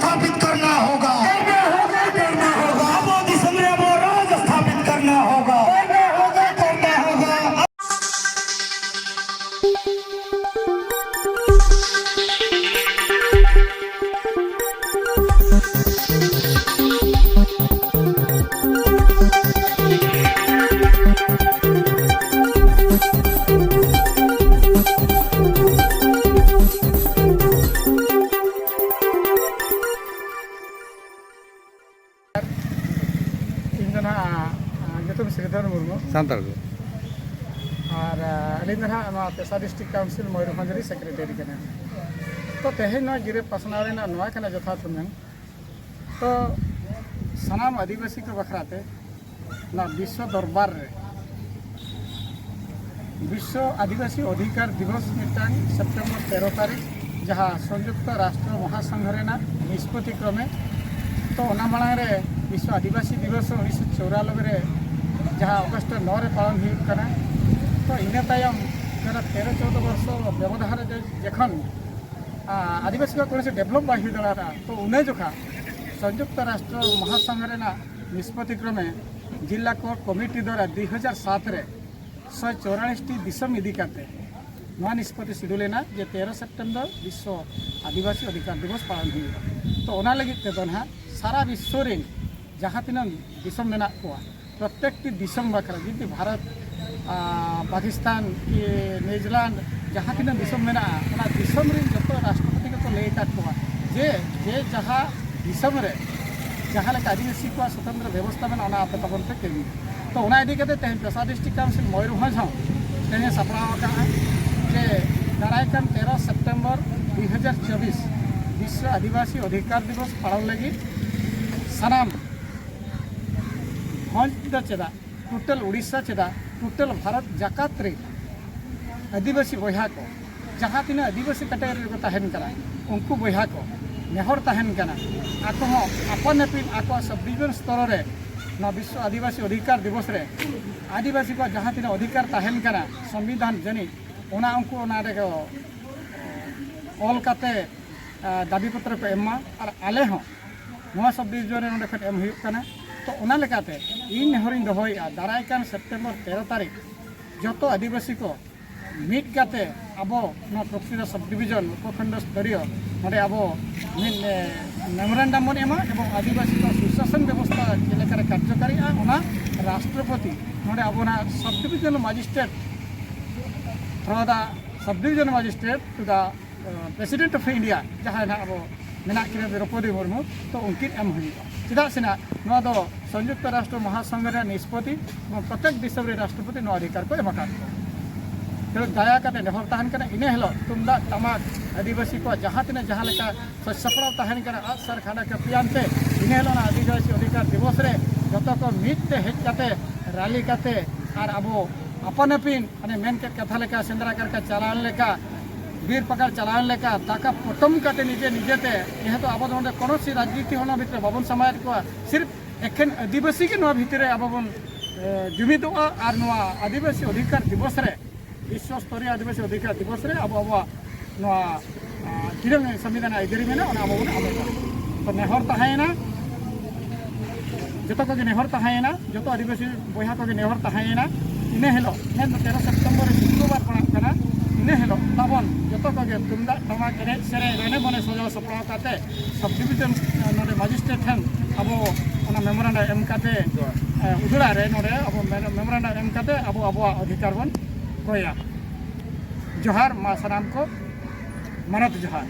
स्थापित करना होगा, अब दिसम रे अब राज स्थापित करना होगा। श्रीधर मुर्मू सांताल को और अलीना पेशा डिस्ट्रिक्ट काउंसिल मयूरभंज सेक्रेटरी के तो तेहन गिरे पसना जथा तुमें तो सानाम आदिवासी को बखराते ना विश्व दरबार रे विश्व आदिवासी अधिकार दिवस मिटांग सेप्टेम्बर 13 तारीख जहाँ संयुक्त राष्ट्र महासंघ रेना निष्पत्ति क्रमे तो मांग रे विश्व आदिवासी दिवस 1994 रे जहाँ अगस्ट 9 रे पालन होना तो इना तायम 13-14 वर्ष व्यवधान जखन आदिवासी को कौन से डेभलप बाही दड़ा तो उन्हें जोखा संयुक्त राष्ट्र महासंघ रेना निष्पत्ति क्रमे जिला कोर्ट कमिटी द्वारा 2007 रे 144 दिसम इदी करते नवा निष्पत्ति सिदू लेना जे 13 सितंबर विश्व आदिवासी अधिकार दिवस पालन हुई तो ओना लगी ते ना सारा विश्व रे जहाँ तीन दिसम मेना को प्रत्येक दिसम बखरा जी भारत पाकिस्तान कि न्यूजीलैंड जहाँ तीन दिसम मेना ओना दिसम रे जो राष्ट्रपति को लय को जे जे जहाँ दिसम रे जहाँ लेका आदिवासी को स्वतंत्र व्यवस्था में ओना आपे तबन पे केमी तो ओना इदी कते तेहन पेशा डिस्ट्रिक्ट काउंसिल मयूरभंज हूँ तेहन सपड़ाव का जे दारायकान 13 सितंबर 2024 विश्व आदिवासी अधिकार दिवस पालन लगी सानाम भंज चेदा टोटल उड़ीसा चेदा टोटल भारत जाकात रे आदिवासी बहा को जहाँ तीन आदिवासी कैटेगरी को तहन करा उनको बहा को नेहर तहन कना आको आपन एपिन आको सब डिवीजन स्तर रे ना विश्व आदिवासी अधिकार दिवस रे आदिवासी को जहाँ तीन अधिकार तहन कना संविधान जनी ओना उनको ओना रे ऑल काते दाबी पत्र को एमा और आले हो नवा सब डिवीजन रे खट एम हुई कना तो ओना लेकाते इन नेहरिन दोहया दारायकान सेप्टेम्बर 13 तारीख जो आदिवासी को मीट काते अब प्रकृति सब डिवीजन उपखंड स्तरीय नोडे अब मेमोरेंडम बन एमा एवं आदिवासी को सुशासन व्यवस्था चेलेकारे कार्यकारी राष्ट्रपति नोडे अब sub division magistrate through the sub division magistrate to the president of India जहाँ अब मेना कि द्रौपदी मुर्मू तो उनकिन एम हुआ चेदा सेना संयुक्त राष्ट्र महासंघ निष्पत्ति प्रत्येक दिसम रे राष्ट्रपति नवा अधिकार को एमा तो दया करते नेहर तहन कना इने हेलो तुमदा तमाक आदिवासी को जहाँ तीन जहाँ लेका सपड़ाव तहन कना आसर खाना के पियानते इने हेलो ना आदिवासी अधिकार दिवस रे जतो को मीटते हेज काते रैली काते और अब अपन अपिन माने मेन के कथा लेका सेंद्रा करके चलान लेका वीर पकड़ चलान लेका ताका पटम काटे निजे निजेते यह तो अब नोडे कोनोसी राजनीति होना भितर बाबन समाज को सिर्फ एखेन आदिवासी के नवा भितर अब बन जुमिदोआ और नवा आदिवासी अधिकार दिवस रे विश्व स्तरीय आदिवासी अधिकार दिवस रे अब तिरंग संविधान एग्री में अब तो नेहर तहना जो को नेहर तहना जो आदिवासी बहा को नेहर तहना इन हेलो 13 सितंबर शुक्रवार पड़ा इन हेलो तबन जो को तुमदा टमाक एनेज सेरे रेने बने सजा सपड़ा काते सब डिवीजन नोडे मजिस्ट्रेट ठन अब मेमोरेंडम एम काते उदड़ा रे नोडे अब मेमोरेंडम एम काते अब अधिकार बन कोया जोहार मा सनाम को मनत जोहार।